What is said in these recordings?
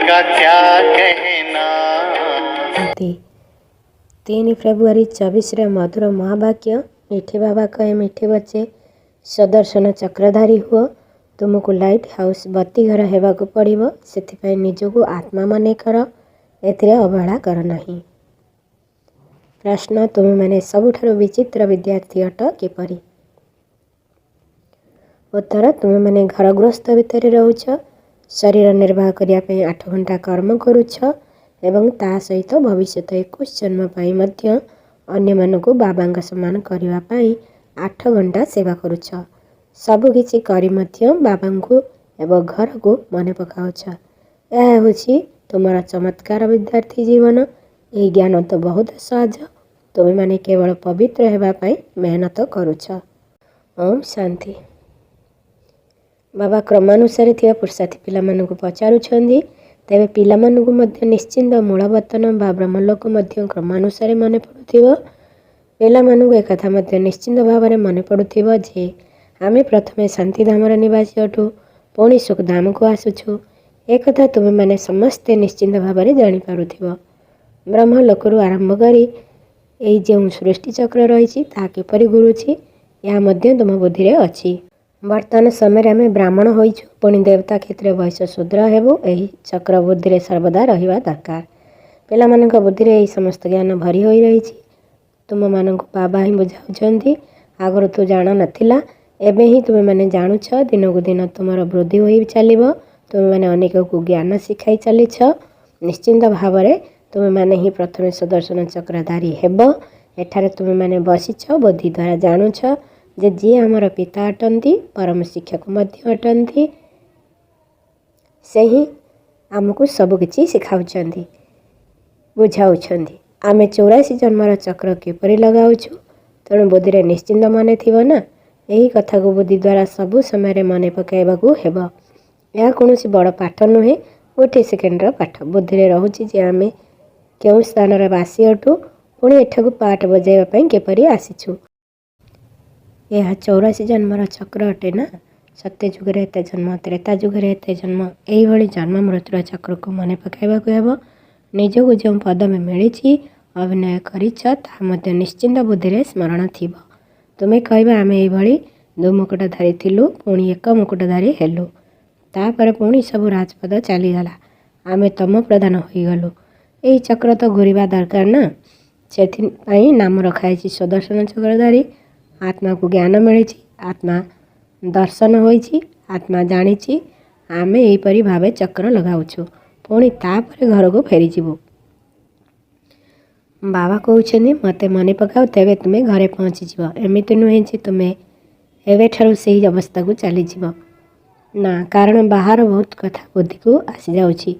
का क्या कहना। 3 फेब्रुआरी 24 मधुर महावाक्य। मिठे बाबा कहे मिठे बच्चे सदर्शन चक्रधारी हुआ। तुमको लाइट हाउस बत्तीघर हेबाकु पड़िबो। सेथिपाई निजको आत्मा मने कर, एथिरे अवहेला कर नहीं। प्रश्न, तुम मैंने सबुठारु विचित्र विद्यार्थी अट किपरि? उत्तर, तुम मैंने घर गृहस्थ भितर रहुछ, शरीर निर्वाह करिया पे 8 घंटा कर्म करुछ एवं ता सहित भविष्य 21 जन्म पाई मध्य अन्य मानकु बाबांग सम्मान करिवा पाई 8 घंटा सेवा करुछ। सबु किछि करी मध्य बाबांगु एवं घर को मने पकाउछ। यह होछि तुमरा चमत्कार विद्यार्थी जीवन। यही ज्ञान तो बहुत सहज। तुम माने केवल पवित्र हेबा पाई मेहनत करुछ। ओम शांति। बाबा क्रमानुसार थिया पुरुषार्थी पिलामानंकु पचारुछंदी। तेबे पिलामानंकु मध्य निश्चिंत मूलवतन बा ब्रह्मलोक मध्य क्रमानुसार मने पडुथिबो। पिलामानंकु एकथा मध्य निश्चिंत भावरे मने पडुथिबो जे आमे प्रथमे शांतिधामर निवासी अटु, पुणी सुखधाम को आसुछु। एकथा तुमे माने समस्ते निश्चिंत भावरे जानी पारुथिबो। ब्रह्मलोकरु आरंभ करी एई जेउ सृष्टि चक्र रहिछि ता किपरि घुरुछि या मध्य तुम बुद्धिरे अछि। वर्तमान समय आमे ब्राह्मण होइछु, पुणी देवता क्षेत्र वैश्य शूद्र हेबु। एही चक्र बुद्धिरे सर्वदा रहिबा दरकार। पिलामानंक बुद्धिरे एही समस्त ज्ञान भरी होई रहिछि। तुम मानंकु बाबा ही बुझाउछंती। आगरु तू जान नथिला, एबे ही तुमे माने जानुछ। दिनकु दिन तुमर वृद्धि होई चलिबो। तुमे माने अनेककु ज्ञान शिखाई चलिछ। निश्चिंत भावरे तुमे माने ही प्रथमे सुदर्शन चक्रधारी हेबो। एठारे तुमे माने बसिछ, बुद्धि द्वारा जानुछ जे जी आमर पिता अटंती, परम शिक्षक मध्य अटंती। से ही आमको सब किछि सिखाउछंती, बुझाउछंती। आमे 84 जन्मर चक्र किपरि लगाउछु, तेणु बुद्धिरे निश्चिंत मने थिबो ना। यही कथा को बुद्धि द्वारा सबु समय मने पकाइबाकू हेबो। यह कौनसी बड़ पाठ नुहे, गोटे सेकेंडर पाठ। बुद्धिरे रहुछि जे आमे केउ स्थानर बासी अटु, पुणी एठाकू पाठ बजाइबा पई किपरि आसिछु। यह 84 जन्मर चक्र अटे ना। सत्य जुगरे एते जन्म, त्रेता जुगरे एते जन्म, एही भली जन्म मृत्युर चक्र को मने पकाइबाकू हेबो। निजको जो पदमे मिलिछि अभिनय करिछ ता मध्य निश्चिंत बुद्धिरे स्मरण थिबो। तुमे कहबा आमे एही भली 2 मुकुटधारी थिलु, पुणी 1 मुकुटधारी हेलु। तापर पुणी सबु राजपद चलीगला, आमे तम प्रधान होई गलु। एही चक्र तो घुरिबा दरकार ना। सेथिपाई नाम रखाइछि सुदर्शन चक्रधारी। आत्मा को ज्ञान मिलिछि, आत्मा दर्शन होइछि, आत्मा जानिछि। आमे एही परि भावे चक्र लगाउछु, पुणी तापर घर को फेरी जिवु। बाबा कहउछन्ती मते मने पकाओ, तेबे तुमे घरे पहुंची जिवो। एमिति नुहे जे तुमे एबे ठारु सेही अवस्था को चली जिवो ना। कारण बाहर बहुत कथा बुद्धि को आसी जाउछि।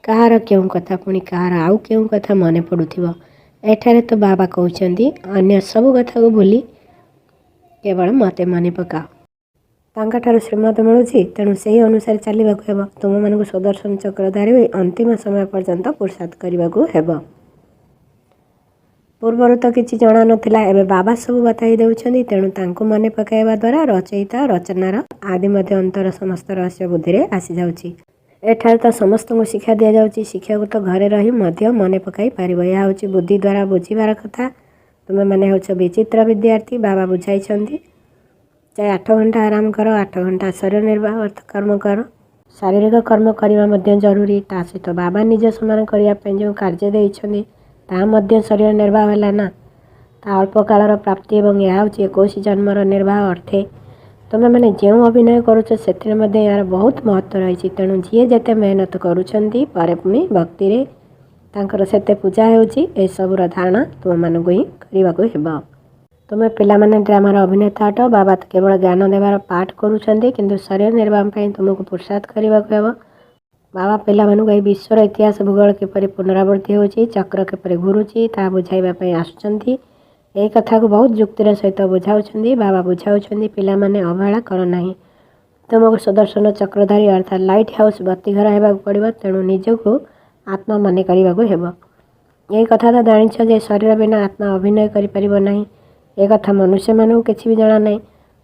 कहार केउ कथा, पुणी कहार आउ केउ कथा मने पडुथिबो। एठारे तो बाबा कहउछन्ती अन्य सब कथा को भूली केवल मते मने पकाओ। तांका ठारु श्रीमत मिलुछि, तेणु सेही अनुसार चलिबाकू हेबो। तुम मानकु सुदर्शन चक्रधारी होई अंतिम समय पर्यंत पुरुषार्थ करिबाकू हेबो। पूर्वरु तो किछि जणा नथिला, एबे बाबा सब बताई देउछन्ती। तेणु तांको मने पकाइबा द्वारा रचयिता रचनार आदि मध्य अंतर समस्त रहस्य बुद्धिरे आसी जाउछि। एठारे तो समस्त को शिक्षा दिया जाउछि। शिक्षा को तो घरे रही मध्य मने पकाई पारिबो। या होछि बुद्धि द्वारा बुझिबार कथा। तुमे माने होछ विचित्र विद्यार्थी। बाबा बुझाइछन्ती चाहे 8 घंटा आराम करो, 8 घंटा शरीर निर्वाह अर्थ कर्म करो। शारीरिक कर्म करवा मध्य जरूरी। ता सहित बाबा निज सम्मान करिया पे जो कार्य देइछन्ती ता मध्य शरीर निर्वाह होला ना। ता अल्प कालर प्राप्ति एवं यह होछि 21 जन्मर निर्वाह अर्थे। तुमे माने जेउ अभिनय करुछ सेथिरे मध्य यार बहुत महत्व रहिछि। तेणु जिए जेते मेहनत करुछन्ती परे पुणी भक्ति रे तांकर सेते पूजा हेउछि। ए सबुर धारणा तुम मानकु ही करिबाकू हेबो। तुमे पिला माने ड्रामार अभिनेता अट। बाबा केवल ज्ञान देवार पाठ करुछन्ती, किंतु शरीर निर्वाह पई तुमको पुरुषार्थ करिबाकू हेबो। बाबा पिला मानकु एई विश्वर इतिहास भूगोल किपरि पुनरावृत्ति होछि, चक्र किपरि घुरुछि ता बुझाइबा पई आसुछन्ती। एई कथा को बहुत युक्तिर सहित बुझाउछन्ती। बाबा बुझाउछन्ती पिला माने अवहेला कर नाही। तुमको सुदर्शन चक्रधारी अर्थात लाइट हाउस बत्तीघर हेबाकू पड़िबो। तेणु निजको आत्मा मने करिबाकू हेबो। एई कथा तो जानिछ जे शरीर बिना आत्मा अभिनय करि परिबो नाही। ए कथा मनुष्य मानकु किछि भी जणा नाही।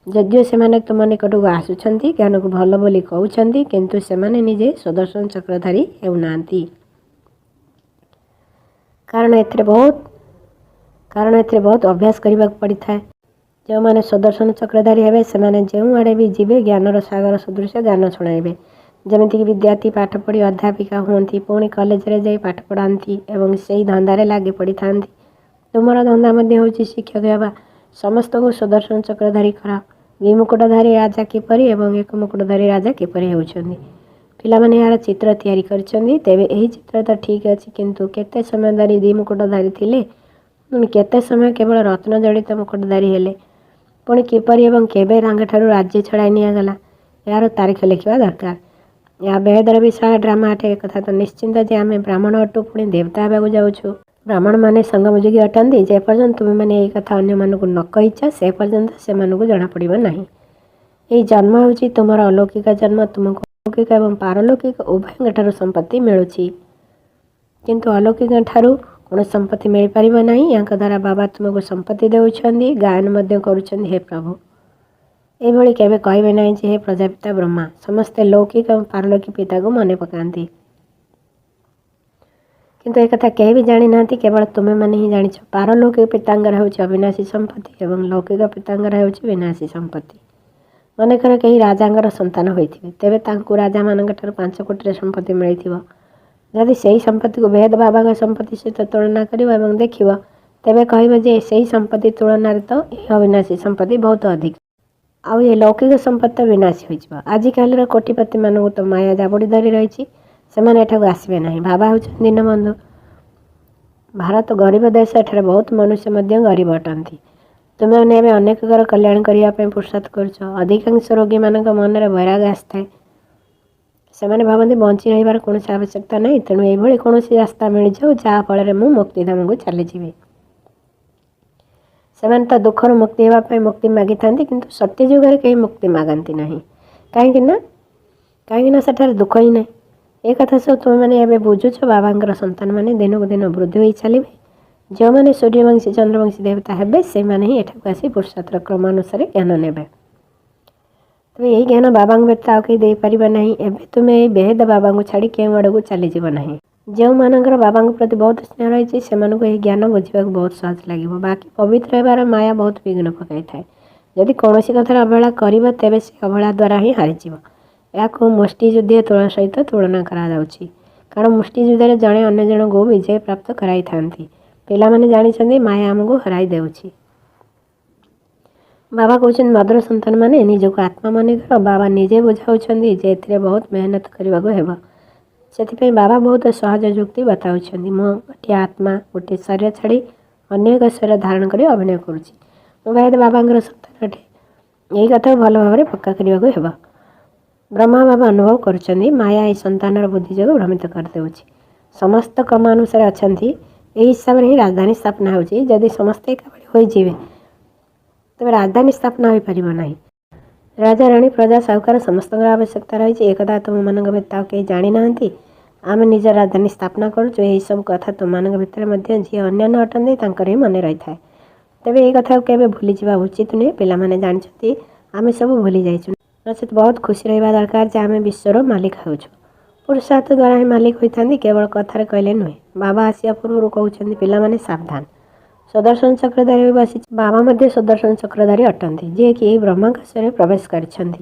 ଯଦିଓ ସେମାନେ ତୁମ ନିକଟକୁ ଆସୁଛନ୍ତି ଜ୍ଞାନକୁ ଭଲ ବୋଲି କହୁଛନ୍ତି କିନ୍ତୁ ସେମାନେ ନିଜେ ସୁଦର୍ଶନ ଚକ୍ରଧାରୀ ହେଉନାହାନ୍ତି। କାରଣ ଏଥିରେ ବହୁତ ଅଭ୍ୟାସ କରିବାକୁ ପଡ଼ିଥାଏ। ଯେଉଁମାନେ ସୁଦର୍ଶନ ଚକ୍ରଧାରୀ ହେବେ ସେମାନେ ଯେଉଁଆଡ଼େ ବି ଯିବେ ଜ୍ଞାନର ସାଗର ସଦୃଶ ଜ୍ଞାନ ଶୁଣାଇବେ। ଯେମିତିକି ବିଦ୍ୟାର୍ଥୀ ପାଠ ପଢ଼ି ଅଧ୍ୟାପିକା ହୁଅନ୍ତି, ପୁଣି କଲେଜରେ ଯାଇ ପାଠ ପଢ଼ାନ୍ତି ଏବଂ ସେହି ଧନ୍ଦାରେ ଲାଗି ପଡ଼ିଥାନ୍ତି। ତୁମର ଧନ୍ଦା ମଧ୍ୟ ହେଉଛି ଶିକ୍ଷକ ହେବା। ସମସ୍ତଙ୍କୁ ସୁଦର୍ଶନ ଚକ୍ରଧାରୀ କର। ଦ୍ୱିମୁକୁଟଧାରୀ ରାଜା କିପରି ଏବଂ ଏକ ମୁକୁଟଧାରୀ ରାଜା କିପରି ହେଉଛନ୍ତି। ପିଲାମାନେ ଏହାର ଚିତ୍ର ତିଆରି କରିଛନ୍ତି। ତେବେ ଏହି ଚିତ୍ର ତ ଠିକ୍ ଅଛି, କିନ୍ତୁ କେତେ ସମୟ ଧରି ଦ୍ୱିମୁକୁଟଧାରୀ ଥିଲେ, ପୁଣି କେତେ ସମୟ କେବଳ ରତ୍ନ ଜଡ଼ିତ ମୁକୁଟଧାରୀ ହେଲେ, ପୁଣି କିପରି ଏବଂ କେବେ ତାଙ୍କଠାରୁ ରାଜ୍ୟ ଛଡ଼ାଇ ନିଆଗଲା, ଏହାର ତାରିଖ ଲେଖିବା ଦରକାର। ଏହା ବେଦର ବିଶାଳ ଡ୍ରାମା ଅଟେ। ଏକଥା ତ ନିଶ୍ଚିନ୍ତ ଯେ ଆମେ ବ୍ରାହ୍ମଣ ଅଟୁ, ପୁଣି ଦେବତା ହେବାକୁ ଯାଉଛୁ। ବ୍ରାହ୍ମଣମାନେ ସଙ୍ଗମଯୋଗୀ ଅଟନ୍ତି। ଯେପର୍ଯ୍ୟନ୍ତ ତୁମେମାନେ ଏହି କଥା ଅନ୍ୟମାନଙ୍କୁ ନ କହିଛ ସେ ପର୍ଯ୍ୟନ୍ତ ସେମାନଙ୍କୁ ଜଣାପଡ଼ିବ ନାହିଁ। ଏହି ଜନ୍ମ ହେଉଛି ତୁମର ଅଲୌକିକ ଜନ୍ମ। ତୁମକୁ ଅଲୌକିକ ଏବଂ ପାରଲୌକିକ ଉଭୟଙ୍କଠାରୁ ସମ୍ପତ୍ତି ମିଳୁଛି, କିନ୍ତୁ ଅଲୌକିକଠାରୁ କୌଣସି ସମ୍ପତ୍ତି ମିଳିପାରିବ ନାହିଁ। ୟାଙ୍କ ଦ୍ୱାରା ବାବା ତୁମକୁ ସମ୍ପତ୍ତି ଦେଉଛନ୍ତି, ଗାୟନ ମଧ୍ୟ କରୁଛନ୍ତି। ହେ ପ୍ରଭୁ, ଏଭଳି କେବେ କହିବେ ନାହିଁ ଯେ ହେ ପ୍ରଜାପିତା ବ୍ରହ୍ମା। ସମସ୍ତେ ଲୌକିକ ଏବଂ ପାରଲୌକିକ ପିତାକୁ ମନେ ପକାନ୍ତି, କିନ୍ତୁ ଏକଥା କେହି ବି ଜାଣିନାହାନ୍ତି। କେବଳ ତୁମେମାନେ ହିଁ ଜାଣିଛ। ପାରଲୌକିକ ପିତାଙ୍କର ହେଉଛି ଅବିନାଶୀ ସମ୍ପତ୍ତି ଏବଂ ଲୌକିକ ପିତାଙ୍କର ହେଉଛି ବିନାଶୀ ସମ୍ପତ୍ତି। ମନେକର କେହି ରାଜାଙ୍କର ସନ୍ତାନ ହୋଇଥିବେ, ତେବେ ତାଙ୍କୁ ରାଜାମାନଙ୍କଠାରୁ 5 କୋଟିର ସମ୍ପତ୍ତି ମିଳିଥିବ। ଯଦି ସେହି ସମ୍ପତ୍ତିକୁ ବେଦ ବାବାଙ୍କ ସମ୍ପତ୍ତି ସହିତ ତୁଳନା କରିବ ଏବଂ ଦେଖିବ, ତେବେ କହିବ ଯେ ସେହି ସମ୍ପତ୍ତି ତୁଳନାରେ ତ ଏହି ଅବିନାଶୀ ସମ୍ପତ୍ତି ବହୁତ ଅଧିକ। ଆଉ ଏ ଲୌକିକ ସମ୍ପତ୍ତି ତ ବିନାଶୀ ହୋଇଯିବ। ଆଜିକାଲିର କୋଟିପତିମାନଙ୍କୁ ତ ମାୟା ଜାବୁଡ଼ି ଧରି ରହିଛି, ସେମାନେ ଏଠାକୁ ଆସିବେ ନାହିଁ। ବାବା ହେଉଛନ୍ତି ଦୀନବନ୍ଧୁ। ଭାରତ ଗରିବ ଦେଶ, ଏଠାରେ ବହୁତ ମନୁଷ୍ୟ ମଧ୍ୟ ଗରିବ ଅଟନ୍ତି। ତୁମେମାନେ ଏବେ ଅନେକଙ୍କର କଲ୍ୟାଣ କରିବା ପାଇଁ ପୁରୁଷାର୍ଥ କରୁଛ। ଅଧିକାଂଶ ରୋଗୀମାନଙ୍କ ମନରେ ବୈରାଗ ଆସିଥାଏ। ସେମାନେ ଭାବନ୍ତି ବଞ୍ଚି ରହିବାର କୌଣସି ଆବଶ୍ୟକତା ନାହିଁ, ତେଣୁ ଏହିଭଳି କୌଣସି ରାସ୍ତା ମିଳିଯାଉ ଯାହା ଫଳରେ ମୁଁ ମୁକ୍ତିଧାମକୁ ଚାଲିଯିବି। ସେମାନେ ତ ଦୁଃଖରୁ ମୁକ୍ତି ହେବା ପାଇଁ ମୁକ୍ତି ମାଗିଥାନ୍ତି, କିନ୍ତୁ ସତ୍ୟ ଯୁଗରେ କେହି ମୁକ୍ତି ମାଗନ୍ତି ନାହିଁ। କାହିଁକି ନା ସେଠାରେ ଦୁଃଖ ହିଁ ନାହିଁ। ଏ କଥା ସବୁ ତୁମେମାନେ ଏବେ ବୁଝୁଛ। ବାବାଙ୍କର ସନ୍ତାନମାନେ ଦିନକୁ ଦିନ ବୃଦ୍ଧି ହୋଇ ଚାଲିବେ। ଯେଉଁମାନେ ସୂର୍ଯ୍ୟବଂଶୀ ଚନ୍ଦ୍ରବଂଶୀ ଦେବତା ହେବେ, ସେମାନେ ହିଁ ଏଠାକୁ ଆସି ପୁରୁଷାର୍ଥର କ୍ରମାନୁସାରେ ଜ୍ଞାନ ନେବେ। ତେବେ ଏହି ଜ୍ଞାନ ବାବାଙ୍କ ବ୍ୟତୀତ ଆଉ କେହି ଦେଇପାରିବ ନାହିଁ। ଏବେ ତୁମେ ଏହି ବେହେଦ ବାବାଙ୍କୁ ଛାଡ଼ି କେଉଁ ଆଡ଼କୁ ଚାଲିଯିବ ନାହିଁ। ଯେଉଁମାନଙ୍କର ବାବାଙ୍କ ପ୍ରତି ବହୁତ ସ୍ନେହ ରହିଛି, ସେମାନଙ୍କୁ ଏହି ଜ୍ଞାନ ବୁଝିବାକୁ ବହୁତ ସହଜ ଲାଗିବ। ବାକି ପବିତ୍ର ହେବାର ମାୟା ବହୁତ ବିଘ୍ନ ପକାଇଥାଏ। ଯଦି କୌଣସି କଥାରେ ଅବହେଳା କରିବ, ତେବେ ସେ ଅବହେଳା ଦ୍ୱାରା ହିଁ ହାରିଯିବ। ଏହାକୁ ମୁଷ୍ଟିଯୁଦ୍ଧ ସହିତ ତୁଳନା କରାଯାଉଛି, କାରଣ ମୁଷ୍ଟିଯୁଦ୍ଧରେ ଜଣେ ଅନ୍ୟ ଜଣଙ୍କୁ ବିଜୟ ପ୍ରାପ୍ତ କରାଇଥାନ୍ତି। ପିଲାମାନେ ଜାଣିଛନ୍ତି ମାୟା ଆମକୁ ହରାଇ ଦେଉଛି। ବାବା କହୁଛନ୍ତି ମଧୁର ସନ୍ତାନମାନେ ନିଜକୁ ଆତ୍ମା ମନେକର। ବାବା ନିଜେ ବୁଝାଉଛନ୍ତି ଯେ ଏଥିରେ ବହୁତ ମେହନତ କରିବାକୁ ହେବ। ସେଥିପାଇଁ ବାବା ବହୁତ ସହଜ ଯୁକ୍ତି ବତାଉଛନ୍ତି। ମୁଁ ଗୋଟିଏ ଆତ୍ମା ଗୋଟିଏ ଶରୀର ଛାଡ଼ି ଅନ୍ୟ ଏକ ଶରୀର ଧାରଣ କରି ଅଭିନୟ କରୁଛି। ମୁଁ ବେହେଦ ବାବାଙ୍କର ସନ୍ତାନ ଅଟେ। ଏହି କଥାକୁ ଭଲ ଭାବରେ ପକ୍କା କରିବାକୁ ହେବ। ବ୍ରହ୍ମା ବାବା ଅନୁଭବ କରୁଛନ୍ତି ମାୟା ଏହି ସନ୍ତାନର ବୁଦ୍ଧି ଯୋଗୁଁ ଭ୍ରମିତ କରିଦେଉଛି। ସମସ୍ତ କ୍ରମ ଅନୁସାରେ ଅଛନ୍ତି। ଏହି ହିସାବରେ ହିଁ ରାଜଧାନୀ ସ୍ଥାପନା ହେଉଛି। ଯଦି ସମସ୍ତେ ଏକାଭଳି ହୋଇଯିବେ, ତେବେ ରାଜଧାନୀ ସ୍ଥାପନା ହୋଇପାରିବ ନାହିଁ। ରାଜା ରାଣୀ ପ୍ରଜା ସାହୁକାର ସମସ୍ତଙ୍କର ଆବଶ୍ୟକତା ରହିଛି। ଏକଥା ତୁମମାନଙ୍କ ବ୍ୟତୀତ ଆଉ କେହି ଜାଣିନାହାନ୍ତି। ଆମେ ନିଜ ରାଜଧାନୀ ସ୍ଥାପନା କରୁଛୁ। ଏହିସବୁ କଥା ତୁମମାନଙ୍କ ଭିତରେ ମଧ୍ୟ ଯିଏ ଅନ୍ୟାନ୍ୟ ଅଟନ୍ତି ତାଙ୍କର ହିଁ ମନେ ରହିଥାଏ। ତେବେ ଏହି କଥାକୁ କେବେ ଭୁଲିଯିବା ଉଚିତ ନୁହେଁ। ପିଲାମାନେ ଜାଣିଛନ୍ତି ଆମେ ସବୁ ଭୁଲି ଯାଇଛୁ, ନଚେତ୍ ବହୁତ ଖୁସି ରହିବା ଦରକାର ଯେ ଆମେ ବିଶ୍ୱର ମାଲିକ ହେଉଛୁ। ପୁରୁଷାର୍ଥ ଦ୍ୱାରା ହିଁ ମାଲିକ ହୋଇଥାନ୍ତି, କେବଳ କଥାରେ କହିଲେ ନୁହେଁ। ବାବା ଆସିବା ପୂର୍ବରୁ କହୁଛନ୍ତି ପିଲାମାନେ ସାବଧାନ, ସୁଦର୍ଶନ ଚକ୍ରଧାରୀ ହୋଇ ବସିଛି। ବାବା ମଧ୍ୟ ସୁଦର୍ଶନ ଚକ୍ରଧାରୀ ଅଟନ୍ତି, ଯିଏକି ଏହି ବ୍ରହ୍ମାକାଶରେ ପ୍ରବେଶ କରିଛନ୍ତି।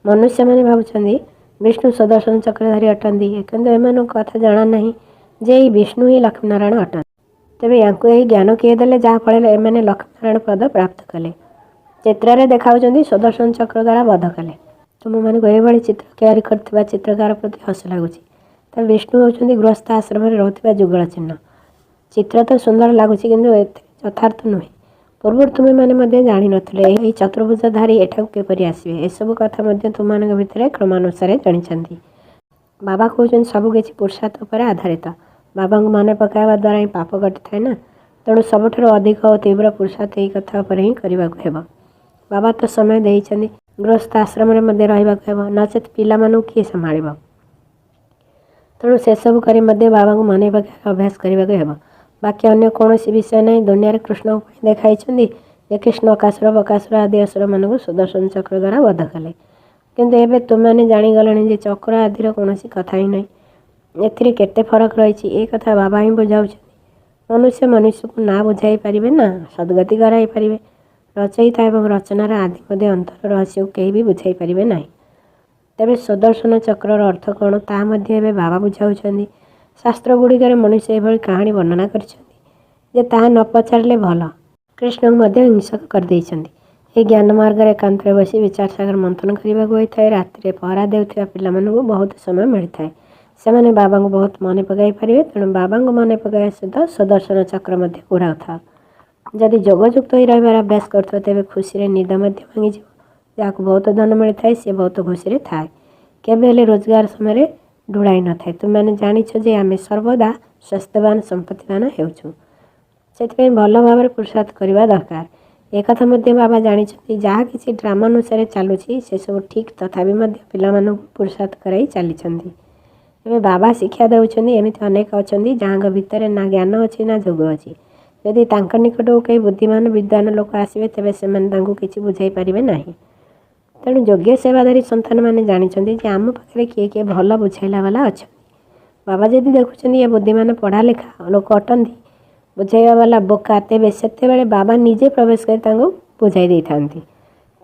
ମନୁଷ୍ୟମାନେ ଭାବୁଛନ୍ତି ବିଷ୍ଣୁ ସୁଦର୍ଶନ ଚକ୍ରଧାରୀ ଅଟନ୍ତି, କିନ୍ତୁ ଏମାନଙ୍କୁ କଥା ଜଣା ନାହିଁ ଯେ ଏହି ବିଷ୍ଣୁ ହିଁ ଲକ୍ଷ୍ମୀନାରାୟଣ ଅଟନ୍ତି। ତେବେ ୟାଙ୍କୁ ଏହି ଜ୍ଞାନ କିଏ ଦେଲେ, ଯାହାଫଳରେ ଏମାନେ ଲକ୍ଷ୍ମୀନାରାୟଣ ପଦ ପ୍ରାପ୍ତ କଲେ? ଚିତ୍ରରେ ଦେଖାଉଛନ୍ତି ସୁଦର୍ଶନ ଚକ୍ର ଦ୍ୱାରା ବଧ କଲେ। ତୁମମାନଙ୍କୁ ଏହିଭଳି ଚିତ୍ର ତିଆରି କରିଥିବା ଚିତ୍ରକାର ପ୍ରତି ହସ ଲାଗୁଛି। ତେବେ ବିଷ୍ଣୁ ହେଉଛନ୍ତି ଗୃହସ୍ଥ ଆଶ୍ରମରେ ରହୁଥିବା ଯୁଗଳ ଚିହ୍ନ। ଚିତ୍ର ତ ସୁନ୍ଦର ଲାଗୁଛି, କିନ୍ତୁ ଏତେ ଯଥାର୍ଥ ନୁହେଁ। ପୂର୍ବରୁ ତୁମେମାନେ ମଧ୍ୟ ଜାଣିନଥିଲେ ଏହି ଚତୁର୍ଭୁଜଧାରୀ ଏଠାକୁ କିପରି ଆସିବେ। ଏସବୁ କଥା ମଧ୍ୟ ତୁମମାନଙ୍କ ଭିତରେ କ୍ରମାନୁସାରେ ଜାଣିଛନ୍ତି। ବାବା କହୁଛନ୍ତି ସବୁକିଛି ପୁରୁଷାର୍ଥ ଉପରେ ଆଧାରିତ। ବାବାଙ୍କୁ ମନେ ପକାଇବା ଦ୍ୱାରା ହିଁ ପାପ ଘଟିଥାଏ ନା, ତେଣୁ ସବୁଠାରୁ ଅଧିକ ଓ ତୀବ୍ର ପୁରୁଷାର୍ଥ ଏହି କଥା ଉପରେ ହିଁ କରିବାକୁ ହେବ। ବାବା ତ ସମୟ ଦେଇଛନ୍ତି, ଗୃହସ୍ଥ ଆଶ୍ରମରେ ମଧ୍ୟ ରହିବାକୁ ହେବ, ନଚେତ୍ ପିଲାମାନଙ୍କୁ କିଏ ସମ୍ଭାଳିବ? ତେଣୁ ସେସବୁ କରି ମଧ୍ୟ ବାବାଙ୍କୁ ମନେ ପକାଇବା ଅଭ୍ୟାସ କରିବାକୁ ହେବ। ବାକି ଅନ୍ୟ କୌଣସି ବିଷୟ ନାହିଁ। ଦୁନିଆରେ କୃଷ୍ଣଙ୍କ ପାଇଁ ଦେଖାଇଛନ୍ତି, ଯେ କୃଷ୍ଣ ଅକାସୁର ବକାସୁର ଆଦି ଅସୁରମାନଙ୍କୁ ସୁଦର୍ଶନ ଚକ୍ର ଦ୍ୱାରା ବଧ କଲେ। କିନ୍ତୁ ଏବେ ତୁମେମାନେ ଜାଣିଗଲଣି ଯେ ଚକ୍ର ଆଦିର କୌଣସି କଥା ହିଁ ନାହିଁ, ଏଥିରେ କେତେ ଫରକ ରହିଛି ଏ କଥା ବାବା ହିଁ ବୁଝାଉଛନ୍ତି। ମନୁଷ୍ୟ ମନୁଷ୍ୟକୁ ନା ବୁଝାଇ ପାରିବେ ନା ସଦ୍ଗତି କରାଇ ପାରିବେ। ରଚୟିତା ଏବଂ ରଚନାର ଆଦି ମଧ୍ୟ ଅନ୍ତର ରହସ୍ୟକୁ କେହି ବି ବୁଝାଇ ପାରିବେ ନାହିଁ। ତେବେ ସୁଦର୍ଶନ ଚକ୍ରର ଅର୍ଥ କ'ଣ ତାହା ମଧ୍ୟ ଏବେ ବାବା ବୁଝାଉଛନ୍ତି। ଶାସ୍ତ୍ର ଗୁଡ଼ିକରେ ମନୁଷ୍ୟ ଏଭଳି କାହାଣୀ ବର୍ଣ୍ଣନା କରିଛନ୍ତି ଯେ ତାହା ନ ପଚାରିଲେ ଭଲ। କୃଷ୍ଣଙ୍କୁ ମଧ୍ୟ ହିଂସକ କରିଦେଇଛନ୍ତି। ଏହି ଜ୍ଞାନ ମାର୍ଗରେ ଏକାନ୍ତରେ ବସି ବିଚାର ସାଗର ମନ୍ଥନ କରିବାକୁ ହୋଇଥାଏ। ରାତିରେ ପହରା ଦେଉଥିବା ପିଲାମାନଙ୍କୁ ବହୁତ ସମୟ ମିଳିଥାଏ। ସେମାନେ ବାବାଙ୍କୁ ବହୁତ ମନେ ପକାଇ ପାରିବେ। ତେଣୁ ବାବାଙ୍କୁ ମନେ ପକାଇବା ସହିତ ସୁଦର୍ଶନ ଚକ୍ର ମଧ୍ୟ ଘୁରାଉଥାଅ। ଯଦି ଯୋଗଯୁକ୍ତ ହୋଇ ରହିବାର ଅଭ୍ୟାସ କରୁଥିବ ତେବେ ଖୁସିରେ ନିଦ ମଧ୍ୟ ଭାଙ୍ଗିଯିବ। ଯାହାକୁ ବହୁତ ଧନ ମିଳିଥାଏ ସେ ବହୁତ ଖୁସିରେ ଥାଏ, କେବେ ହେଲେ ରୋଜଗାର ସମୟରେ ଢୁଳାଇ ନଥାଏ। ତୁମେମାନେ ଜାଣିଛ ଯେ ଆମେ ସର୍ବଦା ସ୍ୱାସ୍ଥ୍ୟବାନ ସମ୍ପତ୍ତିବାନ ହେଉଛୁ, ସେଥିପାଇଁ ଭଲ ଭାବରେ ପୁରୁଷାର୍ଥ କରିବା ଦରକାର। ଏକଥା ମଧ୍ୟ ବାବା ଜାଣିଛନ୍ତି। ଯାହା କିଛି ଡ୍ରାମା ଅନୁସାରେ ଚାଲୁଛି ସେସବୁ ଠିକ୍, ତଥାପି ମଧ୍ୟ ପିଲାମାନଙ୍କୁ ପୁରୁଷାର୍ଥ କରାଇ ଚାଲିଛନ୍ତି। ଏବେ ବାବା ଶିକ୍ଷା ଦେଉଛନ୍ତି। ଏମିତି ଅନେକ ଅଛନ୍ତି ଯାହାଙ୍କ ଭିତରେ ନା ଜ୍ଞାନ ଅଛି ନା ଯୋଗ ଅଛି। ଯଦି ତାଙ୍କ ନିକଟକୁ କେହି ବୁଦ୍ଧିମାନ ବିଦ୍ୱାନ ଲୋକ ଆସିବେ ତେବେ ସେମାନେ ତାଙ୍କୁ କିଛି ବୁଝାଇ ପାରିବେ ନାହିଁ। ତେଣୁ ଯୋଗ୍ୟ ସେବାଧାରୀ ସନ୍ତାନମାନେ ଜାଣିଛନ୍ତି ଯେ ଆମ ପାଖରେ କିଏ କିଏ ଭଲ ବୁଝାଇଲା ବାଲା ଅଛନ୍ତି। ବାବା ଯଦି ଦେଖୁଛନ୍ତି ଏ ବୁଦ୍ଧିମାନ ପଢ଼ା ଲେଖା ଲୋକ ଅଟନ୍ତି, ବୁଝାଇବା ବାଲା ବୋକା, ତେବେ ସେତେବେଳେ ବାବା ନିଜେ ପ୍ରବେଶ କରି ତାଙ୍କୁ ବୁଝାଇ ଦେଇଥାନ୍ତି।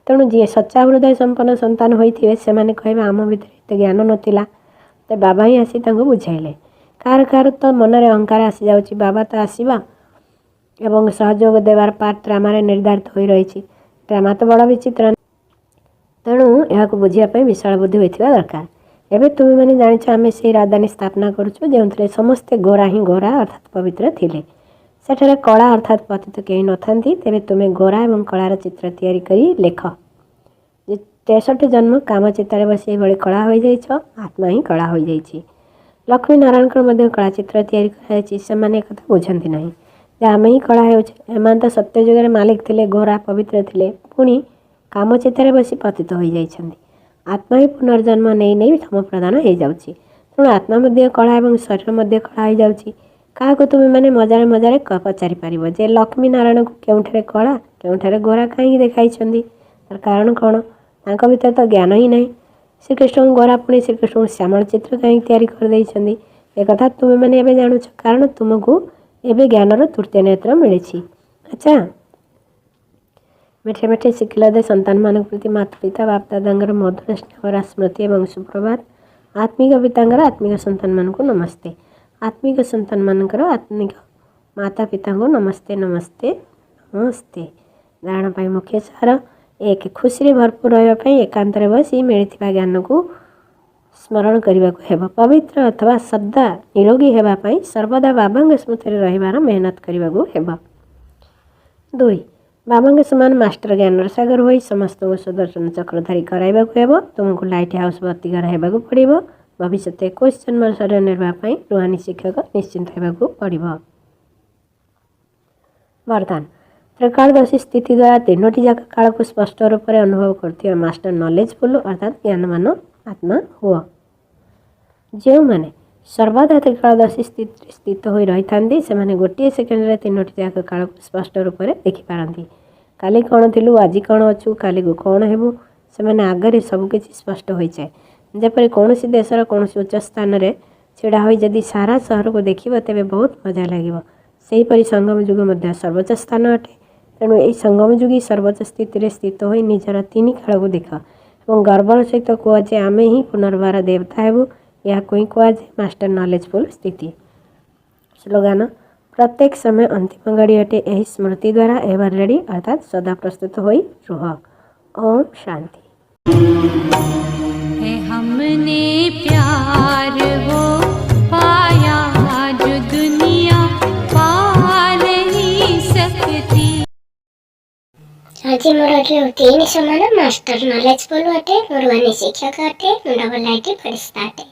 ତେଣୁ ଯିଏ ସଚ୍ଚା ହୃଦୟ ସମ୍ପନ୍ନ ସନ୍ତାନ ହୋଇଥିବେ ସେମାନେ କହିବେ ଆମ ଭିତରେ ଏତେ ଜ୍ଞାନ ନଥିଲା, ତ ବାବା ହିଁ ଆସି ତାଙ୍କୁ ବୁଝାଇଲେ। କାହାର କାହାର ତ ମନରେ ଅହଙ୍କାର ଆସିଯାଉଛି, ବାବା ତ ଆସିବା ଏବଂ ସହଯୋଗ ଦେବାର ପାର୍ଟ ଡ୍ରାମାରେ ନିର୍ଦ୍ଧାରିତ ହୋଇ ରହିଛି। ଡ୍ରାମା ତ ବଡ଼ ବିଚିତ୍ର, ତେଣୁ ଏହାକୁ ବୁଝିବା ପାଇଁ ବିଶାଳ ବୁଦ୍ଧି ହୋଇଥିବା ଦରକାର। ଏବେ ତୁମେମାନେ ଜାଣିଛ ଆମେ ସେହି ରାଜଧାନୀ ସ୍ଥାପନା କରୁଛୁ ଯେଉଁଥିରେ ସମସ୍ତେ ଗୋରା ହିଁ ଗୋରା ଅର୍ଥାତ୍ ପବିତ୍ର ଥିଲେ। ସେଠାରେ କଳା ଅର୍ଥାତ୍ ପତିତ କେହି ନଥାନ୍ତି। ତେବେ ତୁମେ ଗୋରା ଏବଂ କଳାର ଚିତ୍ର ତିଆରି କରି ଲେଖ ଯେ 63 ଜନ୍ମ କାମ ଚିତାରେ ବସି ଏଭଳି କଳା ହୋଇଯାଇଛ, ଆତ୍ମା ହିଁ କଳା ହୋଇଯାଇଛି। ଲକ୍ଷ୍ମୀ ନାରାୟଣଙ୍କର ମଧ୍ୟ କଳା ଚିତ୍ର ତିଆରି କରାଯାଇଛି। ସେମାନେ ଏକଥା ବୁଝନ୍ତି ନାହିଁ ଯେ ଆମେ ହିଁ କଳା ହେଉଛେ। ଏମାନେ ତ ସତ୍ୟ ଯୁଗରେ ମାଲିକ ଥିଲେ, ଗୋରା ପବିତ୍ର ଥିଲେ, ପୁଣି କାମ ଚିତାରେ ବସି ପତିତ ହୋଇଯାଇଛନ୍ତି। ଆତ୍ମା ହିଁ ପୁନର୍ଜନ୍ମ ନେଇ ନେଇ ଧର୍ମ ପ୍ରଦାନ ହୋଇଯାଉଛି। ତେଣୁ ଆତ୍ମା ମଧ୍ୟ କଳା ଏବଂ ଶରୀର ମଧ୍ୟ କଳା ହୋଇଯାଉଛି। କାହାକୁ ତୁମେମାନେ ମଜାରେ ମଜାରେ ପଚାରିପାରିବ ଯେ ଲକ୍ଷ୍ମୀ ନାରାୟଣଙ୍କୁ କେଉଁଠାରେ କଳା କେଉଁଠାରେ ଗୋରା କାହିଁକି ଦେଖାଇଛନ୍ତି? ତାର କାରଣ କ'ଣ? ତାଙ୍କ ଭିତରେ ତ ଜ୍ଞାନ ହିଁ ନାହିଁ। ଶ୍ରୀକୃଷ୍ଣଙ୍କୁ ଗୋରା ପୁଣି ଶ୍ରୀକୃଷ୍ଣଙ୍କୁ ଶ୍ୟାମଳ ଚିତ୍ର କାହିଁକି ତିଆରି କରିଦେଇଛନ୍ତି? ଏକଥା ତୁମେମାନେ ଏବେ ଜାଣୁଛ, କାରଣ ତୁମକୁ ଏବେ ଜ୍ଞାନର ତୃତୀୟ ନେତ୍ର ମିଳିଛି। ଆଚ୍ଛା, ମିଠେ ମିଠେ ଶିଖିଲା ଦେ ସନ୍ତାନମାନଙ୍କ ପ୍ରତି ମାତା ପିତା ବାପ ଦାଦାଙ୍କର ମଧୁର ସ୍ନେହର ସ୍ମୃତି ଏବଂ ସୁପ୍ରଭାତ। ଆତ୍ମିକ ପିତାଙ୍କର ଆତ୍ମିକ ସନ୍ତାନମାନଙ୍କୁ ନମସ୍ତେ। ଆତ୍ମିକ ସନ୍ତାନମାନଙ୍କର ଆତ୍ମିକ ମାତା ପିତାଙ୍କୁ ନମସ୍ତେ ନମସ୍ତେ ନମସ୍ତେ। ଧାରଣା ପାଇଁ ମୁଖ୍ୟ ସାର 1. ଖୁସିରେ ଭରପୁର ରହିବା ପାଇଁ ଏକାନ୍ତରେ ବସି ମିଳିଥିବା ଜ୍ଞାନକୁ ସ୍ମରଣ କରିବାକୁ ହେବ। ପବିତ୍ର ଅଥବା ସଦା ନିରୋଗୀ ହେବା ପାଇଁ ସର୍ବଦା ବାବାଙ୍କ ସ୍ମୃତିରେ ରହିବାର ମେହନତ କରିବାକୁ ହେବ। 2. ବାବାଙ୍କ ସମାନ ମାଷ୍ଟର ଜ୍ଞାନର ସାଗର ହୋଇ ସମସ୍ତଙ୍କୁ ସୁଦର୍ଶନ ଚକ୍ରଧାରୀ କରାଇବାକୁ ହେବ। ତୁମକୁ ଲାଇଟ୍ ହାଉସ୍ ବତିଘର ହେବାକୁ ପଡ଼ିବ। ଭବିଷ୍ୟତ 21 ଜନ୍ମର ଶରୀର ନିର୍ବାହ ପାଇଁ ରୁହାନୀ ଶିକ୍ଷକ ନିଶ୍ଚିନ୍ତ ହେବାକୁ ପଡ଼ିବ। ବରଦାନ। ତ୍ରିକାଳଦର୍ଶୀ ସ୍ଥିତି ଦ୍ୱାରା 3ଟି ଯାକ କାଳକୁ ସ୍ପଷ୍ଟ ରୂପରେ ଅନୁଭବ କରୁଥିବା ମାଷ୍ଟର ନଲେଜଫୁଲ ଅର୍ଥାତ୍ ଜ୍ଞାନମାନ ଆତ୍ମା ହୁଅ। ଯେଉଁମାନେ ସର୍ବଦା ତ୍ରିକାଳଦର୍ଶୀ ସ୍ଥିତିରେ ସ୍ଥିତ ହୋଇ ରହିଥାନ୍ତି ସେମାନେ ଗୋଟିଏ ସେକେଣ୍ଡରେ 3ଟି ଯାକ କାଳକୁ ସ୍ପଷ୍ଟ ରୂପରେ ଦେଖିପାରନ୍ତି। କାଲି କ'ଣ ଥିଲୁ, ଆଜି କ'ଣ ଅଛୁ, କାଲିକୁ କ'ଣ ହେବୁ, ସେମାନେ ଆଗରେ ସବୁକିଛି ସ୍ପଷ୍ଟ ହୋଇଯାଏ। ଯେପରି କୌଣସି ଦେଶର କୌଣସି ଉଚ୍ଚ ସ୍ଥାନରେ ଛିଡ଼ା ହୋଇ ଯଦି ସାରା ସହରକୁ ଦେଖିବ ତେବେ ବହୁତ ମଜା ଲାଗିବ। ସେହିପରି ସଙ୍ଗମ ଯୁଗ ମଧ୍ୟ ସର୍ବୋଚ୍ଚ ସ୍ଥାନ ଅଟେ। ତେଣୁ ଏହି ସଙ୍ଗମ ଯୁଗୀ ସର୍ବୋଚ୍ଚ ସ୍ଥିତିରେ ସ୍ଥିତ ହୋଇ ନିଜର 3 କାଳକୁ ଦେଖ ଏବଂ ଗର୍ବର ସହିତ କୁହ ଯେ ଆମେ ହିଁ ପୁନର୍ବାର ଦେବତା ହେବୁ। ଏହାକୁ ହିଁ କୁହାଯାଏ ମାଷ୍ଟର ନଲେଜଫୁଲ ସ୍ଥିତି। ସ୍ଲୋଗାନ। ପ୍ରତ୍ୟେକ ସମୟ ଅନ୍ତିମ ଘଡ଼ି ଅଟେ। ଏହି ସ୍ମୃତି ଦ୍ୱାରା ଏଭର ରେଡ଼ି ଅର୍ଥାତ୍ ସଦା ପ୍ରସ୍ତୁତ ହୋଇ ରୁହ। ଓମ୍ ଶାନ୍ତି। हमने प्यार वो पाया जो दुनिया पा नहीं सकती। ଆଜି ମୋର ଏଠି 3 ସମାନ ମାଷ୍ଟର ନଲେଜଫୁଲ ଅଟେ, ରୁହାନୀ ଶିକ୍ଷକ ଅଟେ, ମୁଣ୍ଡ ବଲାଇଟି ଫରିସ୍ତା ଅଟେ।